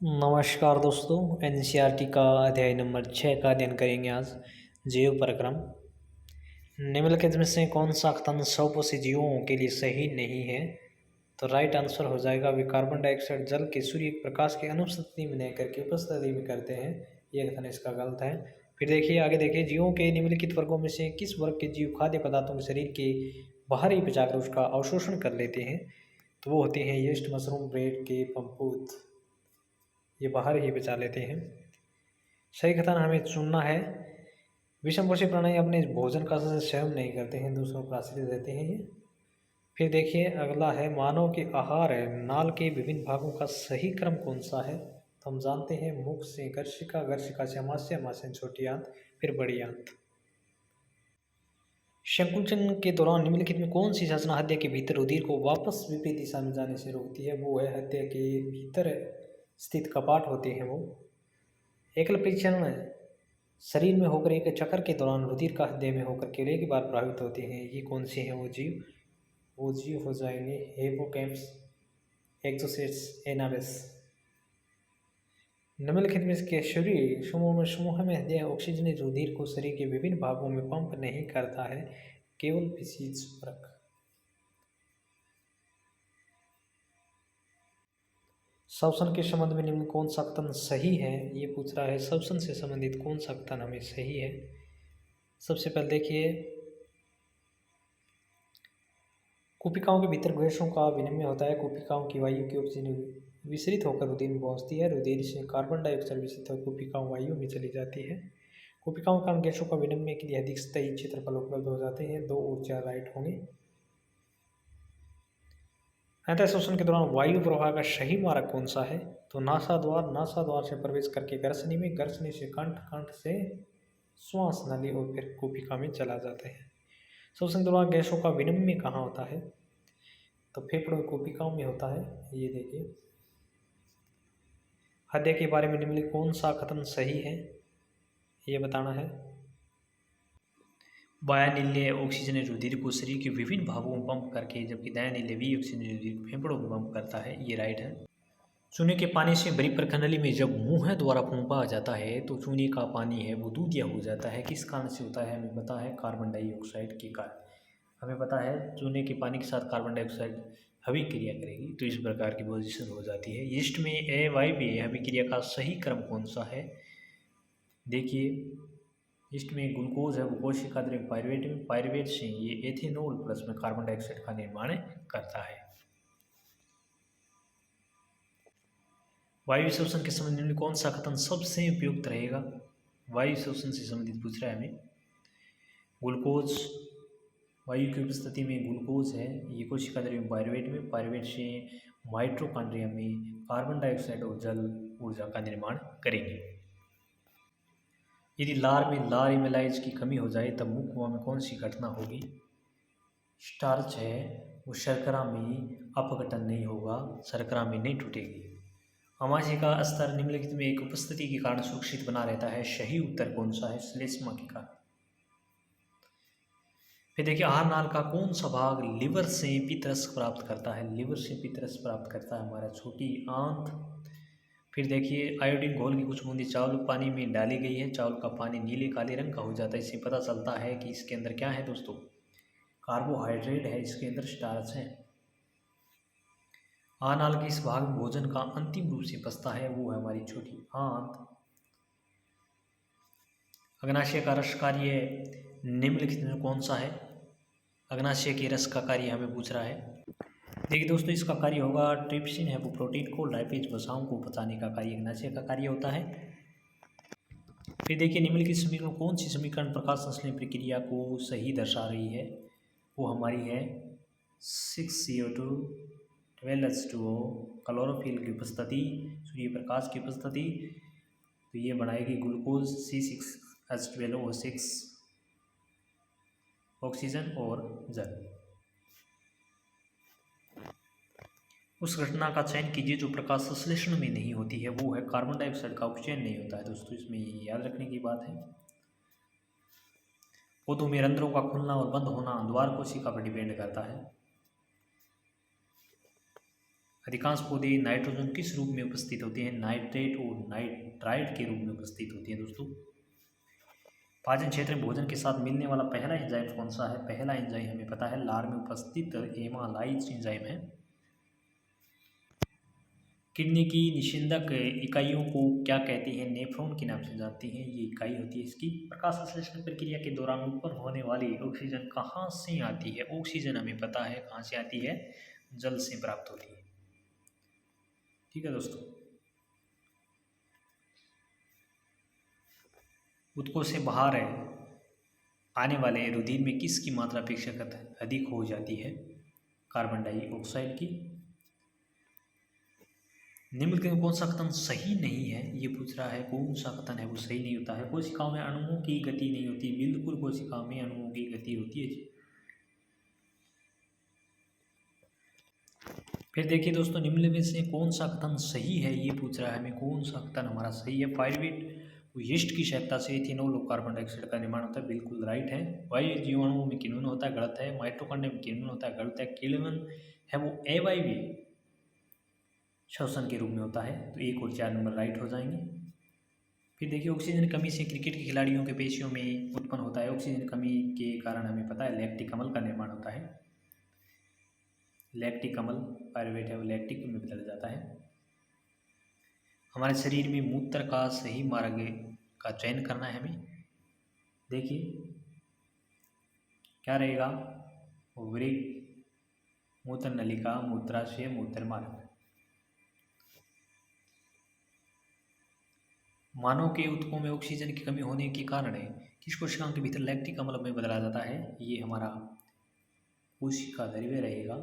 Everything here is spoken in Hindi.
नमस्कार दोस्तों। एनसीईआरटी का अध्याय नंबर 6 का अध्ययन करेंगे आज। जीव परक्रम। निम्नलिखित में से कौन सा कथन सौपोषी जीवों के लिए सही नहीं है? तो राइट आंसर हो जाएगा वे कार्बन डाइऑक्साइड जल के सूर्य प्रकाश की अनुपस्थिति में नहीं करके उपस्थिति में करते हैं। यह कथन इसका गलत है। फिर देखिए आगे देखिए, जीवों के निम्नलिखित वर्गों में से किस वर्ग के जीव खाद्य पदार्थों के शरीर के बाहर ही पचाकर उसका अवशोषण कर लेते हैं? तो वो होते हैं यीस्ट, मशरूम, ब्रेड के पंपूत। ये बाहर ही बचा लेते हैं। सही कथन हमें चुनना है। विषमपोषी प्राणी अपने भोजन का स्वयं नहीं करते हैं, दूसरों पर आश्रित रहते हैं ये। फिर देखिए अगला है, मानव के आहार नाल के विभिन्न भागों का सही क्रम कौन सा है? तो हम जानते हैं मुख से गर्शिका, गर्शिका से अमाशय, अमाशय छोटी आंत, फिर बड़ी आंत। संकुचन के दौरान निम्नलिखित में कौन सी संरचना हृदय के भीतर रुधिर को वापस विपरीत दिशा में जाने से रोकती है? वो है हृदय के भीतर स्थित कपाट होते हैं वो। एकल परीक्षण शरीर में होकर एक चक्कर के दौरान रुधिर का हृदय में होकर केवल एक बार प्रभावित होते हैं। ये कौन से हैं वो जीव? वो जीव हो जाएंगे हिप्पोकैम्पस, एक्सोसिट्स, एनाबेस। निम्नलिखित में के शरीर समूह में हृदय ऑक्सीजन रुधिर को शरीर के विभिन्न भागों में पंप नहीं करता है, केवल विशेष वर्ग। श्वसन के संबंध में निम्न कौन सा कथन सही है? ये पूछ रहा है श्वसन से संबंधित कौन सा कथन हमें सही है। सबसे पहले देखिए, कोशिकाओं के भीतर गैसों का विनिमय होता है। कोशिकाओं की वायु की ऑक्सीजन विसरित होकर रुधिर में पहुंचती है। रुधिर से कार्बन डाइऑक्साइड विसरित होकर कोशिकाओं वायु में चली जाती है। कोशिकाओं के कारण गैसों का विनिमय के लिए अधिक स्थायी क्षेत्रफल उपलब्ध हो जाते हैं। 2 और 4 राइट होंगे। अंतः श्वसन के दौरान वायु प्रवाह का सही मार्ग कौन सा है? तो नासाद्वार से प्रवेश करके ग्रसनी में, ग्रसनी से कंठ, कंठ से श्वास नली और फिर कोशिका में चला जाता है। श्वसन के दौरान गैसों का विनिमय कहाँ होता है? तो फेफड़ों की कोशिकाओं में होता है। ये देखिए, हृदय के बारे में निम्नलिखित कौन सा कथन सही है, ये बताना है। बायां नीले ऑक्सीजन रुधिर को शरीर के विभिन्न भागों में पंप करके, जबकि दायां नीले भी ऑक्सीजन रुधिर को फेफड़ों में पंप करता है। ये राइट है। चूने के पानी से भरी प्रखंडली में जब मुंह द्वारा फूंका जाता है तो चूने का पानी है वो दूधिया हो जाता है। किस कारण से होता है? हमें पता है कार्बन डाइऑक्साइड के कारण। हमें पता है चूने के पानी के साथ कार्बन डाइऑक्साइड अभिक्रिया करेगी तो इस प्रकार की पोजीशन हो जाती है। यीस्ट में AYV अभिक्रिया का सही क्रम कौन सा है? देखिए, यीस्ट में ग्लूकोज है वो कोशिका द्रव्य पायरुवेट में, पायरुवेट से ये एथेनॉल प्लस में कार्बन डाइऑक्साइड का निर्माण करता है। वायु शोषण के संबंध में कौन सा कथन सबसे उपयुक्त रहेगा? वायु शोषण से संबंधित पूछ रहा है हमें। ग्लूकोज, वायु की उपस्थिति में ग्लूकोज है ये कोशिका द्रव्य पायरुवेट में, पायरुवेट से माइटोकॉन्ड्रिया में कार्बन डाइऑक्साइड और जल ऊर्जा का निर्माण करेंगे। यदि लार में लार इमेलाइज की कमी हो जाए तब मुख में कौन सी घटना होगी? स्टार्च है वो शर्करा में अपघटन नहीं होगा, शर्करा में नहीं टूटेगी। आमाशय का स्तर निम्नलिखित में एक उपस्थिति के कारण सुरक्षित बना रहता है। सही उत्तर कौन सा है? श्लेष्मा के कारण। फिर देखिए, आहार नाल का कौन सा भाग लिवर से पित्तरस प्राप्त करता है? लिवर से पित्तरस प्राप्त करता है हमारा छोटी आंत। फिर देखिए, आयोडीन घोल की कुछ बूंदी चावल पानी में डाली गई है, चावल का पानी नीले काले रंग का हो जाता है। इससे पता चलता है कि इसके अंदर क्या है दोस्तों? कार्बोहाइड्रेट है, इसके अंदर स्टार्च है। आनाल के इस भाग में भोजन का अंतिम रूप से पचता है, वो है हमारी छोटी आंत। अग्नाशय का रस कार्य निम्नलिखित में कौन सा है? अग्नाशय के रस का कार्य हमें पूछ रहा है। देखिए दोस्तों, इसका कार्य होगा ट्रिप्सिन है वो प्रोटीन को, लाइपेज वसाओं को पचाने का कार्य अग्नाशय का कार्य होता है। फिर देखिए, निम्नलिखित समीकरण कौन सी समीकरण प्रकाश संश्लेषण प्रक्रिया को सही दर्शा रही है? वो हमारी है 6CO2 12H2O, क्लोरोफिल की उपस्थिति, सूर्य प्रकाश की उपस्थिति, तो ये बनाएगी ग्लूकोज C6H12O6, ऑक्सीजन और जल। उस घटना का चयन कीजिए जो प्रकाश संश्लेषण में नहीं होती है, वो है कार्बन डाइऑक्साइड का ऑक्सीजन नहीं होता है दोस्तों, इसमें याद रखने की बात है। पौधों में रंध्रों का खुलना और बंद होना द्वार कोशिका पर डिपेंड करता है। अधिकांश पौधे नाइट्रोजन किस रूप में उपस्थित होते हैं? नाइट्रेट और नाइट्राइट के रूप में उपस्थित होती है दोस्तों। पाचन क्षेत्र में भोजन के साथ मिलने वाला पहला एंजाइम कौन सा है? पहला एंजाइम हमें पता है लार में उपस्थित एमालाइज एंजाइम है। किडनी की निषेधक इकाइयों को क्या कहते हैं? नेफ्रॉन के नाम से जानते हैं, ये इकाई होती है इसकी। प्रकाश संश्लेषण प्रक्रिया के दौरान उत्पन्न होने वाली ऑक्सीजन कहाँ से आती है? ऑक्सीजन हमें पता है कहाँ से आती है, जल से प्राप्त होती है। ठीक है दोस्तों। ऊतकों से बाहर आने वाले रुधिर में किसकी मात्रा अपेक्षाकृत अधिक हो जाती है? कार्बन डाइऑक्साइड की। निम्नलिखित में कौन सा कथन सही नहीं है? ये पूछ रहा है कौन सा कथन है वो सही नहीं होता है। कोशिकाओं में अणुओं की गति नहीं होती, बिल्कुल कोशिकाओं में अणुओं की गति होती है। फिर देखिए दोस्तों, निम्नलिखित से कौन सा कथन सही है, ये पूछ रहा है हमें कौन सा कथन हमारा सही है। पायरुवेट यीस्ट की सहायता से इथेनॉल और कार्बन डाइऑक्साइड का निर्माण होता है, बिल्कुल राइट है। वायु जीवाणुओं में किण्वन होता है, गलत है। माइटोकॉन्ड्रिया में किण्वन होता है, गलत है। किण्वन है वो अवायवीय श्वसन के रूप में होता है, तो 1 और 4 नंबर राइट हो जाएंगे। फिर देखिए, ऑक्सीजन कमी से क्रिकेट के खिलाड़ियों के पेशियों में उत्पन्न होता है, ऑक्सीजन कमी के कारण हमें पता है लैक्टिक अम्ल का निर्माण होता है। लैक्टिक अम्ल पायरुवेट है वो लैक्टिक में बदल जाता है। हमारे शरीर में मूत्र का सही मार्ग का चयन करना है हमें। देखिए क्या रहेगा, वृक्क, मूत्र नलिका, मूत्राशय, मूत्र मार्ग। मानव के ऊतकों में ऑक्सीजन की कमी होने के कारण किस कोशिकाओं के भीतर लैक्टिक अम्ल में बदला जाता है? ये हमारा कोशिका द्रव्य रहेगा।